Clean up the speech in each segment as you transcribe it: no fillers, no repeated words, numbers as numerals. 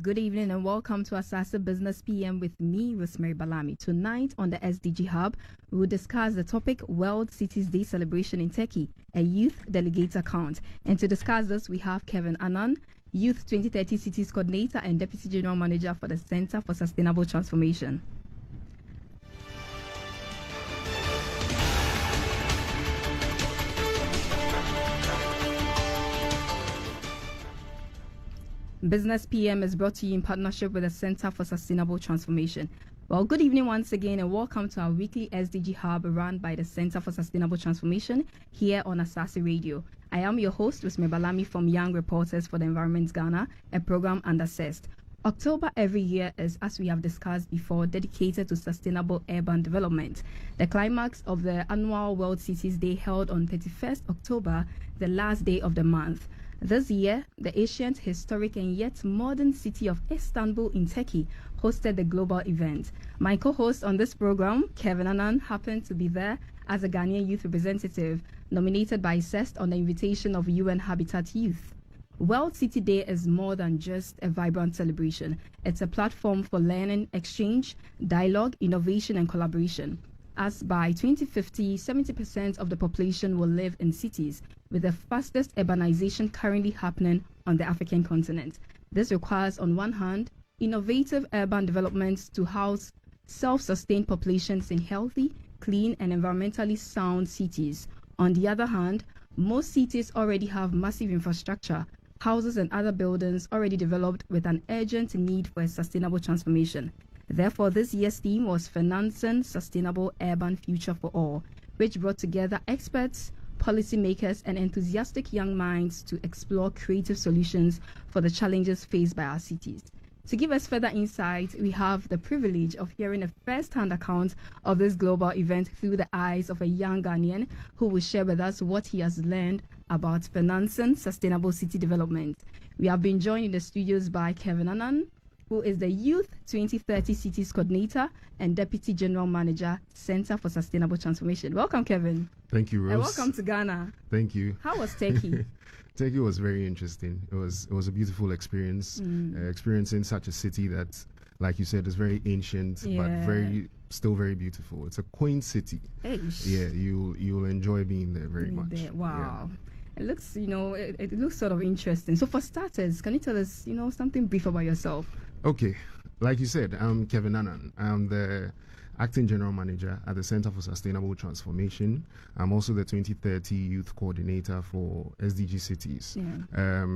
Good evening and welcome to Asaase Business PM with me, Rosemary Balami. Tonight on the SDG-Hub, we will discuss the topic World Cities Day Celebration in Turkey, a youth delegate account. And to discuss this, we have Kevin Annan, Youth 2030 Cities Coordinator and Deputy General Manager for the Center for Sustainable Transformation. Business PM is brought to you in partnership with the Center for Sustainable Transformation. Well, good evening once again and welcome to our weekly SDG Hub run by the Center for Sustainable Transformation here on Asaase Radio. I am your host, Rosemary Balami from Young Reporters for the Environment Ghana, a program under CeST. October every year is, as we have discussed before, dedicated to sustainable urban development. The climax of the annual World Cities Day held on 31st October, the last day of the month. This year, the ancient, historic and yet modern city of Istanbul in Turkey hosted the global event. My co-host on this program, Kevin Annan, happened to be there as a Ghanaian youth representative nominated by CeST on the invitation of UN Habitat Youth. World City Day is more than just a vibrant celebration. It's a platform for learning, exchange, dialogue, innovation and collaboration. As by 2050, 70% of the population will live in cities, with the fastest urbanization currently happening on the African continent. This requires, on one hand, innovative urban developments to house self-sustained populations in healthy, clean, and environmentally sound cities. On the other hand, most cities already have massive infrastructure, houses and other buildings already developed with an urgent need for a sustainable transformation. Therefore, this year's theme was Financing Sustainable Urban Future for All, which brought together experts, policymakers, and enthusiastic young minds to explore creative solutions for the challenges faced by our cities. To give us further insight, we have the privilege of hearing a first-hand account of this global event through the eyes of a young Ghanaian who will share with us what he has learned about financing sustainable city development. We have been joined in the studios by Kevin Annan, who is the Youth 2030 Cities Coordinator and Deputy General Manager, Center for Sustainable Transformation. Welcome, Kevin. Thank you, Rose. And welcome to Ghana. Thank you. How was Turkey? Turkey was very interesting. It was a beautiful experience. Experiencing such a city that, like you said, is very ancient, but still very beautiful. It's a quaint city. Eish. Yeah, you'll enjoy being there very much. Wow. Yeah. It looks, it looks sort of interesting. So for starters, can you tell us, something brief about yourself? Okay. Like you said, I'm Kevin Annan. I'm the Acting General Manager at the Center for Sustainable Transformation. I'm also the 2030 Youth Coordinator for SDG Cities. Yeah.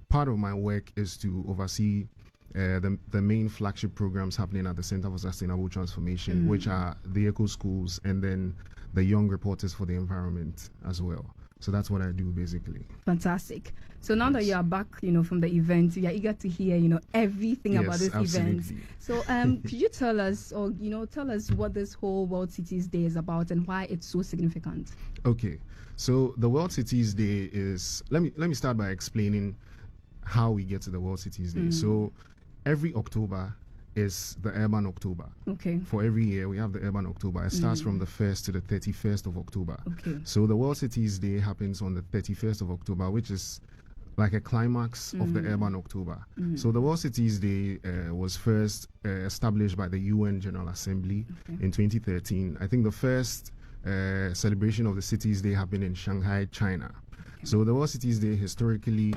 Part of my work is to oversee the main flagship programs happening at the Center for Sustainable Transformation, which are the eco schools and then the young reporters for the environment as well. So that's what I do basically. Fantastic. So now that you are back, from the event, we are eager to hear, everything about this event. So could you tell us, or tell us what this whole World Cities Day is about and why it's so significant? Okay. So the World Cities Day is, let me start by explaining how we get to the World Cities Day. So every October is the Urban October. Okay. For every year, we have the Urban October. It starts from the 1st to the 31st of October. Okay. So the World Cities Day happens on the 31st of October, which is like a climax of the Urban October. So the World Cities Day was first established by the UN General Assembly in 2013. I think the first celebration of the Cities Day happened in Shanghai, China. Okay. So the World Cities Day historically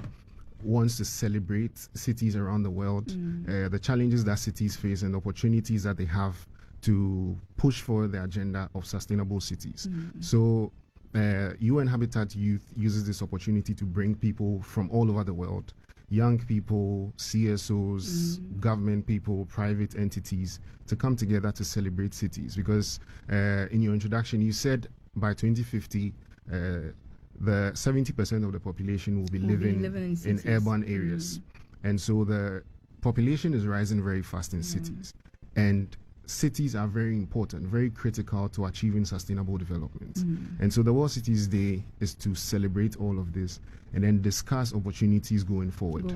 wants to celebrate cities around the world, the challenges that cities face and the opportunities that they have to push forward the agenda of sustainable cities. So UN Habitat Youth uses this opportunity to bring people from all over the world, young people, CSOs, government people, private entities, to come together to celebrate cities. Because in your introduction, you said by 2050, the 70% of the population will be living in urban areas. And so the population is rising very fast in cities. And cities are very important, very critical to achieving sustainable development. And so the World Cities Day is to celebrate all of this and then discuss opportunities going forward.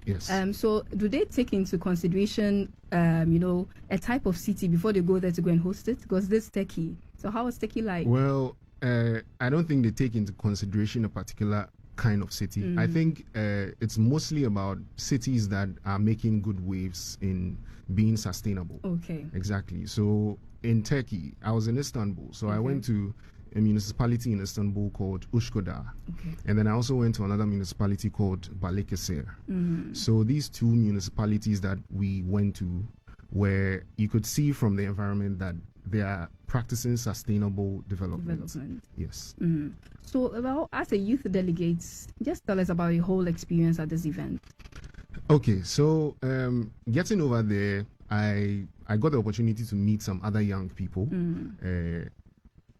Yes. So do they take into consideration, a type of city before they go there to go and host it? Because this is Turkey. So how is Turkey like? Well, I don't think they take into consideration a particular kind of city. I think it's mostly about cities that are making good waves in being sustainable. Okay. Exactly. So in Turkey, I was in Istanbul. So I went to a municipality in Istanbul called Ushkodar. Okay. And then I also went to another municipality called Balıkesir. So these two municipalities that we went to, where you could see from the environment that they are practicing sustainable development. Yes. So, well, as a youth delegate, just tell us about your whole experience at this event. Okay, so getting over there, I got the opportunity to meet some other young people.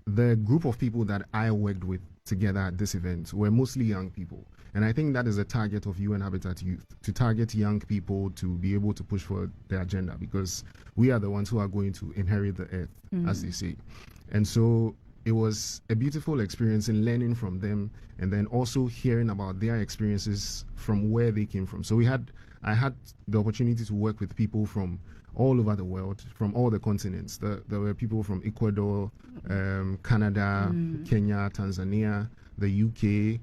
The group of people that I worked with together at this event were mostly young people. And I think that is a target of UN Habitat Youth, to target young people to be able to push for their agenda, because we are the ones who are going to inherit the earth, as they say. And so it was a beautiful experience in learning from them, and then also hearing about their experiences from where they came from. So I had the opportunity to work with people from all over the world, from all the continents. There were people from Ecuador, Canada, Kenya, Tanzania, the UK,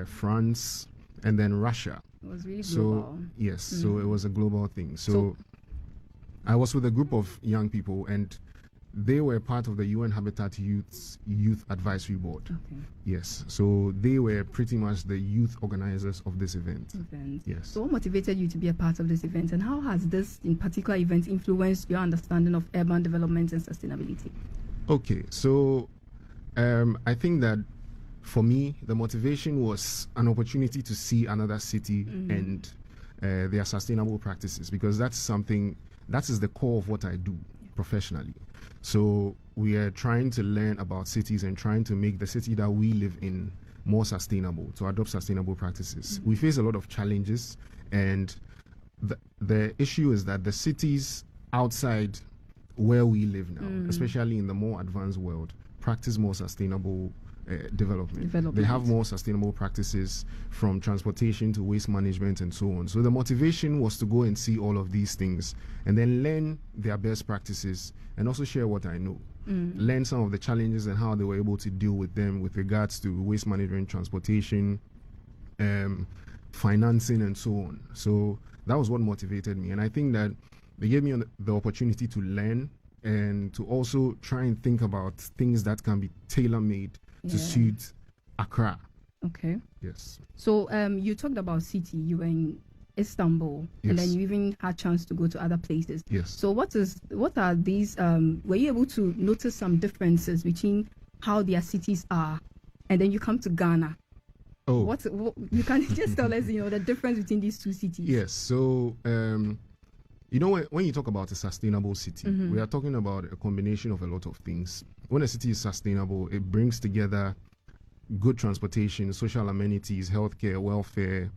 France, and then Russia. It was really global. Yes, so it was a global thing. So I was with a group of young people, and they were part of the UN Habitat Youth Advisory Board. Okay. Yes, so they were pretty much the youth organizers of this event. Yes. So what motivated you to be a part of this event, and how has this in particular event influenced your understanding of urban development and sustainability? Okay, so I think that for me, the motivation was an opportunity to see another city and their sustainable practices, because that is the core of what I do professionally. So we are trying to learn about cities and trying to make the city that we live in more sustainable, to adopt sustainable practices. We face a lot of challenges, and the issue is that the cities outside where we live now, especially in the more advanced world, practice more sustainable development. They have more sustainable practices, from transportation to waste management and so on. So the motivation was to go and see all of these things and then learn their best practices, and also share what I know. Learn some of the challenges and how they were able to deal with them with regards to waste management, transportation, financing, and so on. So that was what motivated me, and I think that they gave me the opportunity to learn and to also try and think about things that can be tailor-made to suit Accra. Okay. Yes. So you talked about city. You were in Istanbul, and then you even had chance to go to other places. Yes. So what are these? Were you able to notice some differences between how their cities are, and then you come to Ghana? Oh. What you can just tell us, the difference between these two cities? Yes. So when you talk about a sustainable city, we are talking about a combination of a lot of things. When a city is sustainable, it brings together good transportation, social amenities, healthcare, welfare,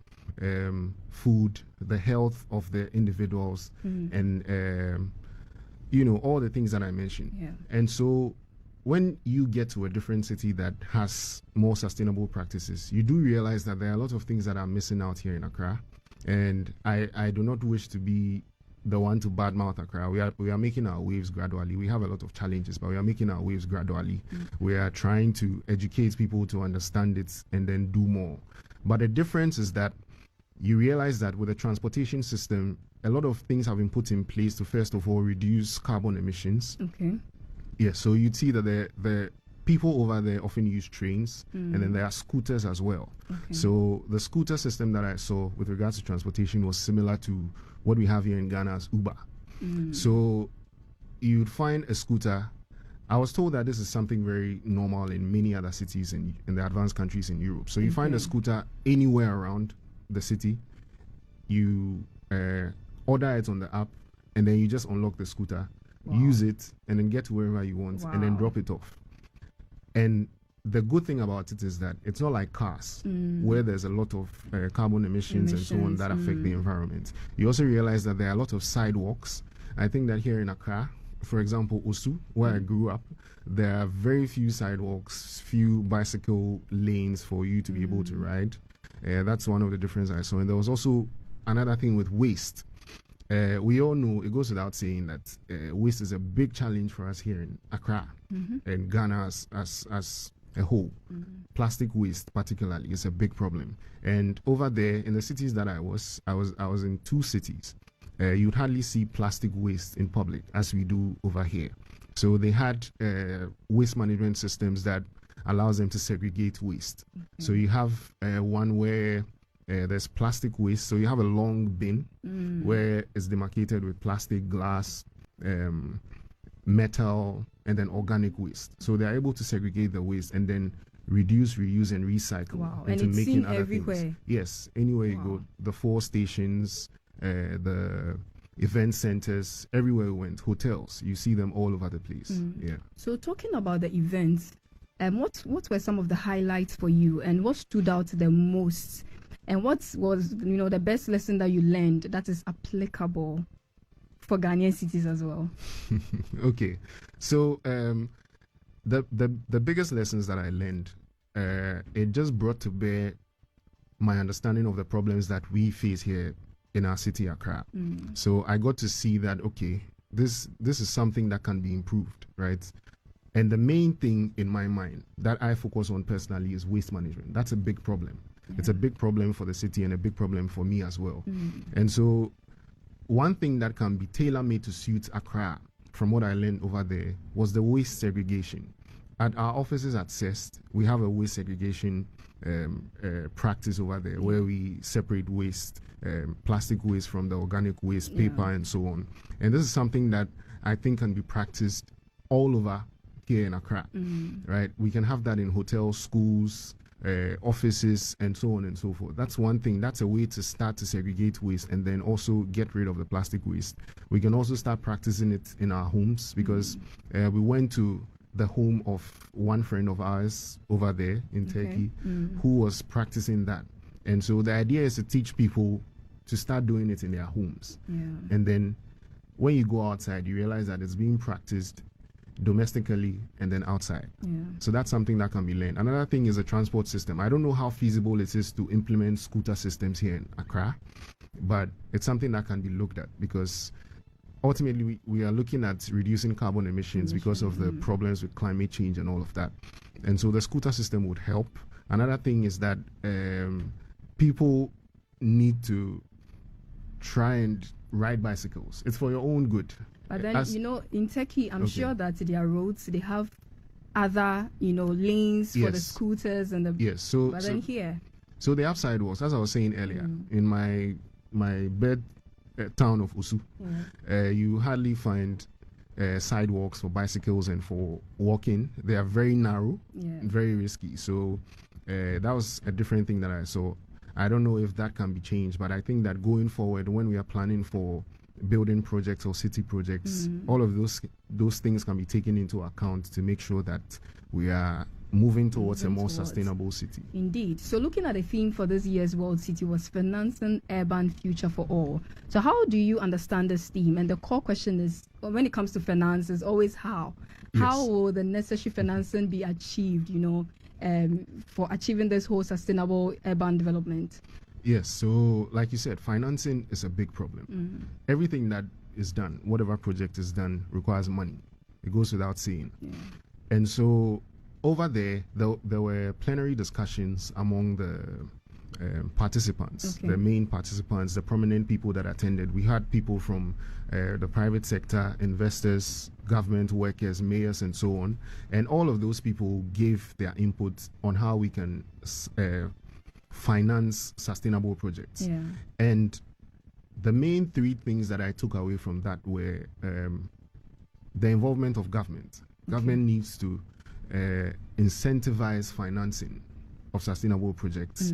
food, the health of the individuals, and all the things that I mentioned. Yeah. And so when you get to a different city that has more sustainable practices, you do realize that there are a lot of things that are missing out here in Accra. And I do not wish to be the one to badmouth Accra. We are making our waves gradually. We have a lot of challenges, but we are making our waves gradually. We are trying to educate people to understand it and then do more. But the difference is that you realize that with the transportation system, a lot of things have been put in place to, first of all, reduce carbon emissions. Okay. Yeah, so you'd see that the people over there often use trains, and then there are scooters as well. Okay. So the scooter system that I saw with regards to transportation was similar to what we have here in Ghana as Uber. So you'd find a scooter. I was told that this is something very normal in many other cities in the advanced countries in Europe. So you find a scooter anywhere around the city. You order it on the app, and then you just unlock the scooter, use it, and then get to wherever you want, and then drop it off. And the good thing about it is that it's not like cars, where there's a lot of carbon emissions and so on that affect the environment. You also realize that there are a lot of sidewalks. I think that here in Accra, for example, Osu, where I grew up, there are very few sidewalks, few bicycle lanes for you to be able to ride. That's one of the differences I saw. And there was also another thing with waste. We all know, it goes without saying, that waste is a big challenge for us here in Accra and Ghana as a whole. Plastic waste particularly is a big problem. And over there in the cities that I was in 2 cities. You'd hardly see plastic waste in public as we do over here. So they had waste management systems that allows them to segregate waste. So you have one where there's plastic waste. So you have a long bin where it's demarcated with plastic, glass, metal, and then organic waste. So they're able to segregate the waste and then reduce, reuse, and recycle into making other everywhere. Things. Yes, anywhere you go, the 4 stations, the event centers, everywhere we went, hotels, you see them all over the place. Yeah. So talking about the events, what were some of the highlights for you, and what stood out the most, and what was the best lesson that you learned that is applicable for Ghanaian cities as well? Okay, so the biggest lessons that I learned, it just brought to bear my understanding of the problems that we face here in our city, Accra. So I got to see that, okay, this is something that can be improved, right? And the main thing in my mind that I focus on personally is waste management. That's a big problem. It's a big problem for the city and a big problem for me as well. And so one thing that can be tailor-made to suit Accra, from what I learned over there, was the waste segregation. At our offices at CeST, we have a waste segregation practice over there where we separate waste, plastic waste from the organic waste, paper, and so on. And this is something that I think can be practiced all over here in Accra, right? We can have that in hotels, schools, offices, and so on and so forth. That's one thing. That's a way to start to segregate waste and then also get rid of the plastic waste. We can also start practicing it in our homes because we went to the home of one friend of ours over there in Turkey who was practicing that. And so the idea is to teach people to start doing it in their homes. And then when you go outside, you realize that it's being practiced domestically and then outside. So that's something that can be learned. Another thing is the transport system. I don't know how feasible it is to implement scooter systems here in Accra, but it's something that can be looked at because ultimately we are looking at reducing carbon emissions because of the problems with climate change and all of that. And so the scooter system would help. Another thing is that people need to try and ride bicycles. It's for your own good. But then, in Turkey, I'm sure that their roads, they have other, lanes for the scooters and the... Yes. But then here... So they have sidewalks, as I was saying earlier. In my bed town of Usu, you hardly find sidewalks for bicycles and for walking. They are very narrow, very risky. So that was a different thing that I saw. I don't know if that can be changed, but I think that going forward, when we are planning for building projects or city projects, all of those things can be taken into account to make sure that we are moving towards a more sustainable city. Indeed. So looking at the theme for this year's World City was Financing Urban Future for All. So how do you understand this theme? And the core question is, when it comes to finance, is always how. How will the necessary financing be achieved, for achieving this whole sustainable urban development? Yes, so like you said, financing is a big problem. Everything that is done, whatever project is done, requires money. It goes without saying. And so over there were plenary discussions among the participants, the main participants, the prominent people that attended. We had people from the private sector, investors, government workers, mayors, and so on. And all of those people gave their input on how we can finance sustainable projects. And the main 3 things that I took away from that were the involvement of government. Government needs to incentivize financing of sustainable projects.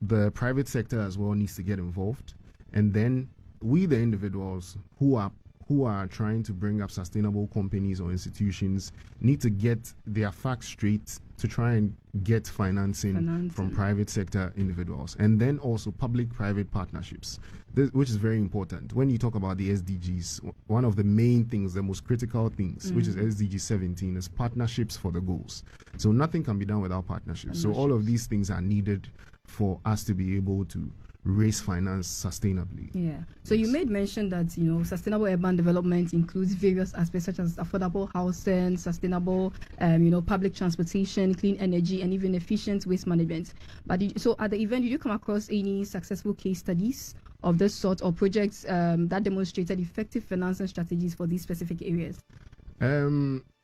The private sector as well needs to get involved, and then we, the individuals who are trying to bring up sustainable companies or institutions, need to get their facts straight to try and get financing from private sector individuals, and then also public-private partnerships, which is very important. When you talk about the SDGs, one of the main things, the most critical things, which is SDG-17, is partnerships for the goals. So nothing can be done without partnerships. So all of these things are needed for us to be able to raise finance sustainably. Yeah. So you made mention that, sustainable urban development includes various aspects such as affordable housing, sustainable, public transportation, clean energy, and even efficient waste management. But so at the event, did you come across any successful case studies of this sort or projects that demonstrated effective financing strategies for these specific areas?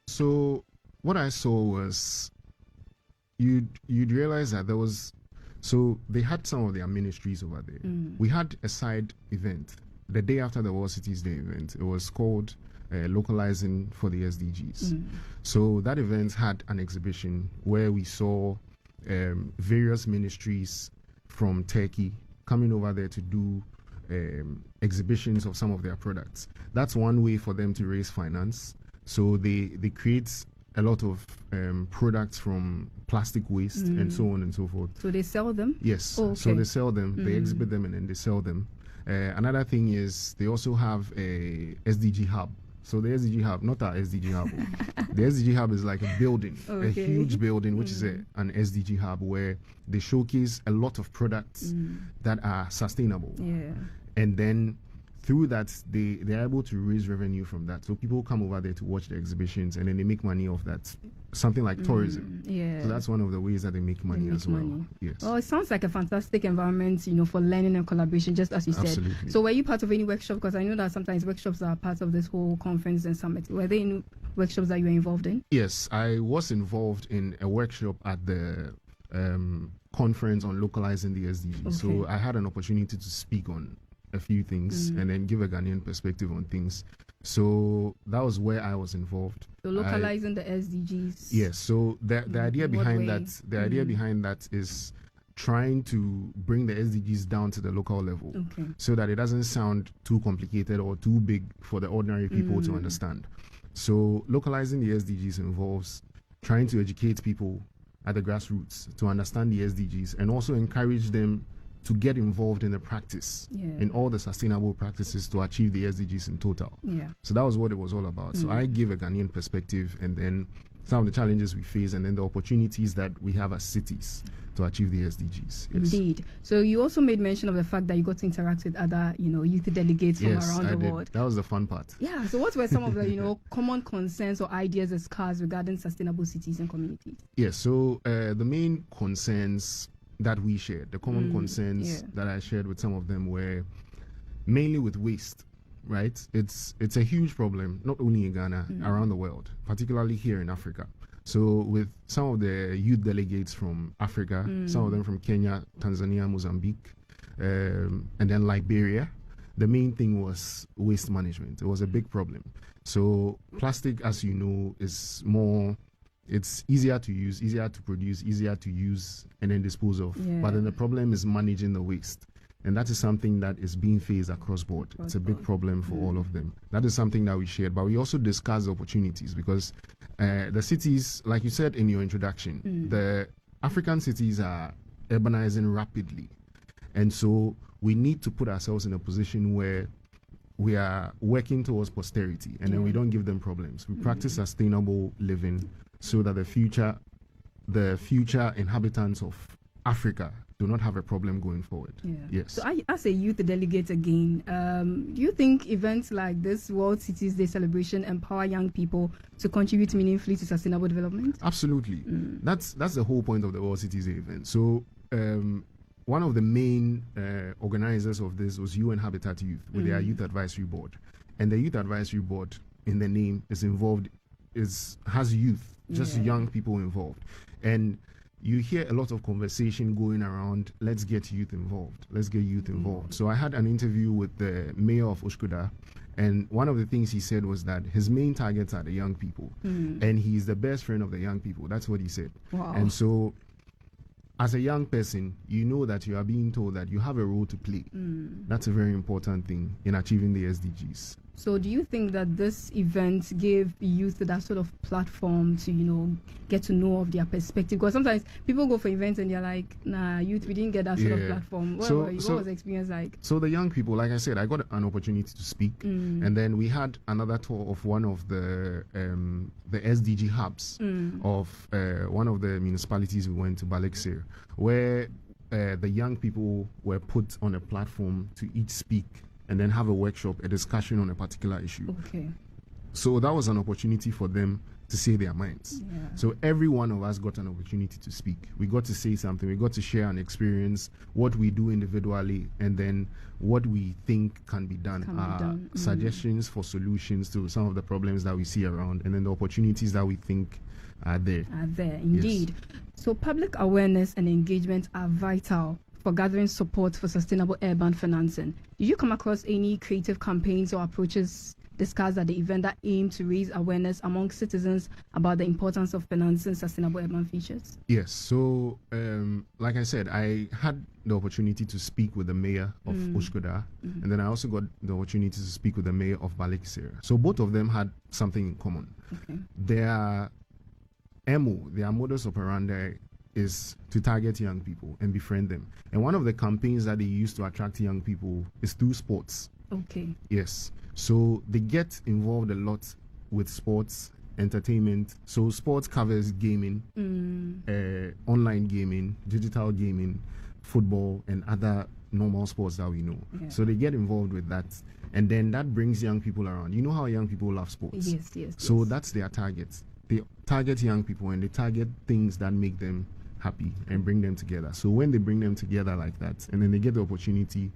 So what I saw was you'd realize that there was. So they had some of their ministries over there. We had a side event the day after the World Cities Day event. It was called Localizing for the SDGs. So that event had an exhibition where we saw various ministries from Turkey coming over there to do exhibitions of some of their products. That's one way for them to raise finance. So they create a lot of products from plastic waste and so on and so forth. So they sell them? Yes. Oh, okay. So they sell them, they exhibit them, and then they sell them. Another thing is they also have a SDG-Hub. So the SDG-Hub, not our SDG-Hub. The SDG-Hub is like a building, a huge building, which is an SDG-Hub where they showcase a lot of products that are sustainable. Yeah. And then through that, they're able to raise revenue from that. So people come over there to watch the exhibitions, and then they make money off that. Something like tourism. Yeah. So that's one of the ways that they make money as well. Money. Yes. Oh, it sounds like a fantastic environment, for learning and collaboration, just as you Absolutely. said. So were you part of any workshop? Because I know that sometimes workshops are part of this whole conference and summit. Were there any workshops that you were involved in? Yes, I was involved in a workshop at the conference on localizing the SDGs. Okay. So I had an opportunity to speak on a few things and then give a Ghanaian perspective on things. So that was where I was involved. So localizing the SDGs. Yes. So the idea behind that is trying to bring the SDGs down to the local level, so that it doesn't sound too complicated or too big for the ordinary people to understand. So localizing the SDGs involves trying to educate people at the grassroots to understand the SDGs and also encourage them to get involved in the practice, in all the sustainable practices to achieve the SDGs in total. Yeah. So that was what it was all about. So I give a Ghanaian perspective, and then some of the challenges we face, and then the opportunities that we have as cities to achieve the SDGs. Yes. Indeed. So you also made mention of the fact that you got to interact with other, youth delegates from around the world. That was the fun part. Yeah. So what were some of the, common concerns or ideas discussed regarding sustainable cities and communities? Yes. So the main concerns that we shared, the common concerns that I shared with some of them were mainly with waste, right? It's a huge problem, not only in Ghana, around the world, particularly here in Africa. So with some of the youth delegates from Africa, some of them from Kenya, Tanzania, Mozambique, and then Liberia, the main thing was waste management. It was a big problem. So plastic, as you know, is more... It's easier to use, easier to produce, easier to use and then dispose of. Yeah. But then the problem is managing the waste. And that is something that is being faced across board. It's a big problem for all of them. That is something that we shared. But we also discussed opportunities because the cities, like you said in your introduction, the African cities are urbanizing rapidly. And so we need to put ourselves in a position where we are working towards posterity and then we don't give them problems. We practice sustainable living, so that the future inhabitants of Africa do not have a problem going forward. Yeah. Yes. So as a youth delegate again, do you think events like this World Cities Day celebration empower young people to contribute meaningfully to sustainable development? Absolutely. That's the whole point of the World Cities Day event. So one of the main organizers of this was UN Habitat Youth with their Youth Advisory Board. And the Youth Advisory Board, in the name, has youth, just young people involved. And you hear a lot of conversation going around, let's get youth involved. So I had an interview with the mayor of Ushkuda, and one of the things he said was that his main targets are the young people, and he's the best friend of the young people. That's what he said. Wow. And so as a young person, you know that you are being told that you have a role to play. That's a very important thing in achieving the SDGs. So do you think that this event gave youth that sort of platform to, get to know of their perspective? Because sometimes people go for events and they're like, nah, youth, we didn't get that sort of platform. What was the experience like? So the young people, like I said, I got an opportunity to speak. And then we had another tour of one of the SDG hubs of one of the municipalities we went to, Balexir, where the young people were put on a platform to each speak and then have a workshop, a discussion on a particular issue. Okay. So that was an opportunity for them to say their minds. Yeah. So every one of us got an opportunity to speak. We got to say something. We got to share an experience, what we do individually, and then what we think can be done. Suggestions for solutions to some of the problems that we see around, and then the opportunities that we think are there. Indeed. Yes. So public awareness and engagement are vital for gathering support for sustainable urban financing. Did you come across any creative campaigns or approaches discussed at the event that aim to raise awareness among citizens about the importance of financing sustainable urban features? Yes. So, like I said, I had the opportunity to speak with the mayor of Oshkoda, and then I also got the opportunity to speak with the mayor of Balakisera. So both of them had something in common. Okay. Their modus operandi is to target young people and befriend them. And one of the campaigns that they use to attract young people is through sports. Okay. Yes. So they get involved a lot with sports, entertainment. So sports covers gaming, online gaming, digital gaming, football, and other normal sports that we know. Yeah. So they get involved with that. And then that brings young people around. You know how young people love sports? Yes. So that's their target. They target young people and they target things that make them happy and bring them together. So when they bring them together like that, and then they get the opportunity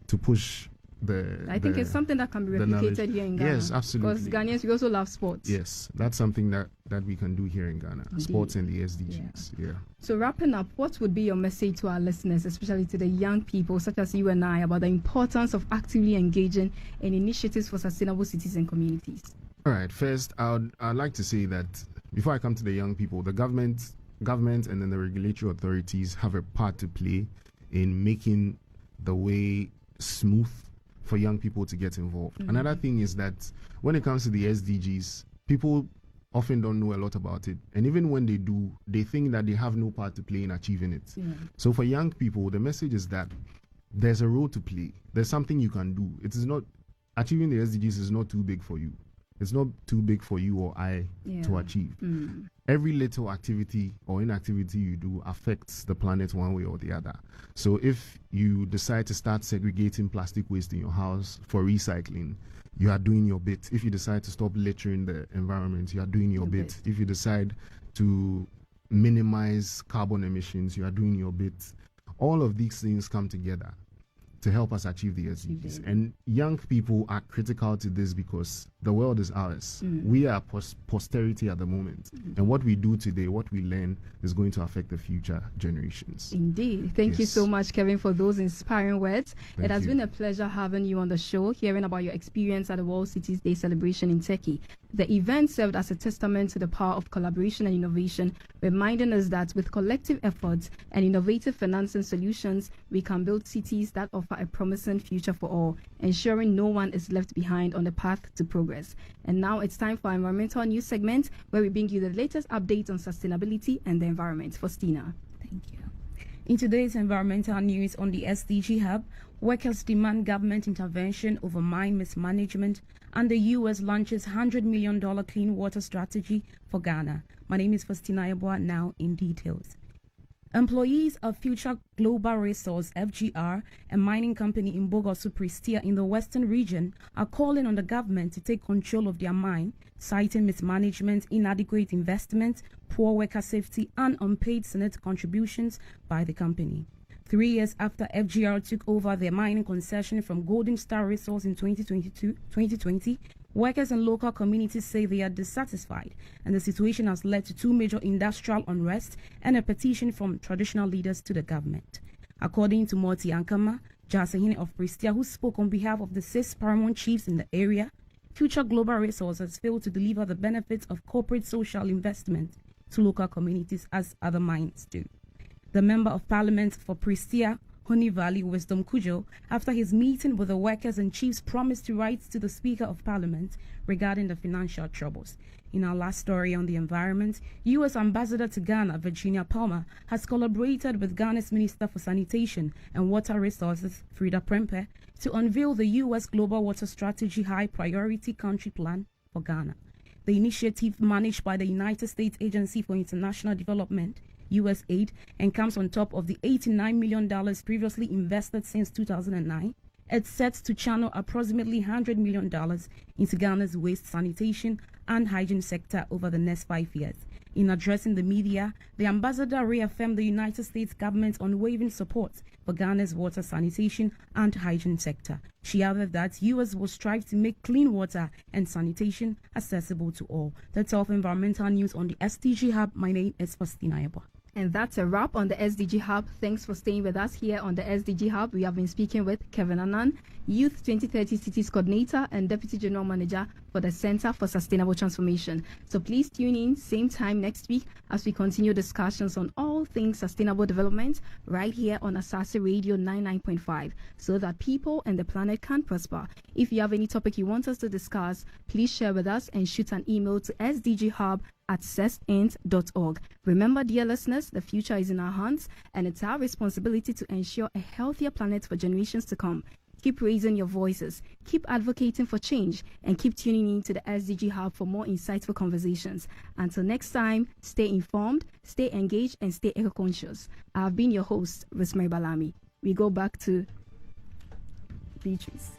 to push I think it's something that can be replicated here in Ghana. Yes, absolutely. Because Ghanaians, we also love sports. Yes, that's something that we can do here in Ghana. Indeed. Sports and the SDGs. Yeah. So wrapping up, what would be your message to our listeners, especially to the young people such as you and I, about the importance of actively engaging in initiatives for sustainable cities and communities? All right. First, I'd like to say that before I come to the young people, the government and then the regulatory authorities have a part to play in making the way smooth for young people to get involved. Another thing is that when it comes to the SDGs, people often don't know a lot about it. And even when they do, they think that they have no part to play in achieving it. Yeah. So for young people, the message is that there's a role to play. There's something you can do. It is not, achieving the SDGs is not too big for you. It's not too big for you or I to achieve. Every little activity or inactivity you do affects the planet one way or the other. So if you decide to start segregating plastic waste in your house for recycling, you are doing your bit. If you decide to stop littering the environment, you are doing your bit. If you decide to minimize carbon emissions, you are doing your bit. All of these things come together to help us achieve the SDGs. And young people are critical to this because the world is ours. We are posterity at the moment. And what we do today, what we learn, is going to affect the future generations. Indeed. Thank you so much, Kevin, for those inspiring words. It has been a pleasure having you on the show, hearing about your experience at the World Cities Day celebration in Turkey. The event served as a testament to the power of collaboration and innovation, reminding us that with collective efforts and innovative financing solutions, we can build cities that offer a promising future for all, ensuring no one is left behind on the path to progress. And now it's time for our environmental news segment, where we bring you the latest updates on sustainability and the environment. Faustina. Thank you. In today's environmental news on the SDG-Hub, workers demand government intervention over mine mismanagement, and the U.S. launches $100 million clean water strategy for Ghana. My name is Faustina Yeboah, now in details. Employees of Future Global Resource, FGR, a mining company in Bogosu, Prestea in the western region, are calling on the government to take control of their mine, citing mismanagement, inadequate investment, poor worker safety, and unpaid Senate contributions by the company. 3 years after FGR took over their mining concession from Golden Star Resource in 2020, workers and local communities say they are dissatisfied, and the situation has led to 2 major industrial unrest and a petition from traditional leaders to the government. According to Morty Ankama, Jasahine of Prestea, who spoke on behalf of the 6 paramount chiefs in the area, Future Global Resources failed to deliver the benefits of corporate social investment to local communities as other mines do. The Member of Parliament for Prestea, Honey Valley, Wisdom Kujo, after his meeting with the workers and chiefs, promised to write to the Speaker of Parliament regarding the financial troubles. In our last story on the environment, U.S. Ambassador to Ghana, Virginia Palmer, has collaborated with Ghana's Minister for Sanitation and Water Resources, Frida Prempe, to unveil the U.S. Global Water Strategy High Priority Country Plan for Ghana. The initiative, managed by the United States Agency for International Development, U.S. aid and comes on top of the $89 million previously invested since 2009. It's set to channel approximately $100 million into Ghana's waste, sanitation, and hygiene sector over the next 5 years. In addressing the media, the ambassador reaffirmed the United States government's unwavering support for Ghana's water, sanitation, and hygiene sector. She added that U.S. will strive to make clean water and sanitation accessible to all. That's all for environmental news on the SDG Hub. My name is Faustina Eba. And that's a wrap on the SDG Hub. Thanks for staying with us here on the SDG Hub. We have been speaking with Kevin Annan, Youth 2030 Cities Coordinator and Deputy General Manager for the Center for Sustainable Transformation. So please tune in same time next week as we continue discussions on all things sustainable development right here on Asaase Radio 99.5 so that people and the planet can prosper. If you have any topic you want us to discuss, please share with us and shoot an email to sdghub@cest.org. Remember, dear listeners, the future is in our hands and it's our responsibility to ensure a healthier planet for generations to come. Keep raising your voices, keep advocating for change, and keep tuning in to the SDG Hub for more insightful conversations. Until next time, stay informed, stay engaged, and stay eco-conscious. I have been your host, Rosemary Balami. We go back to Beatrice.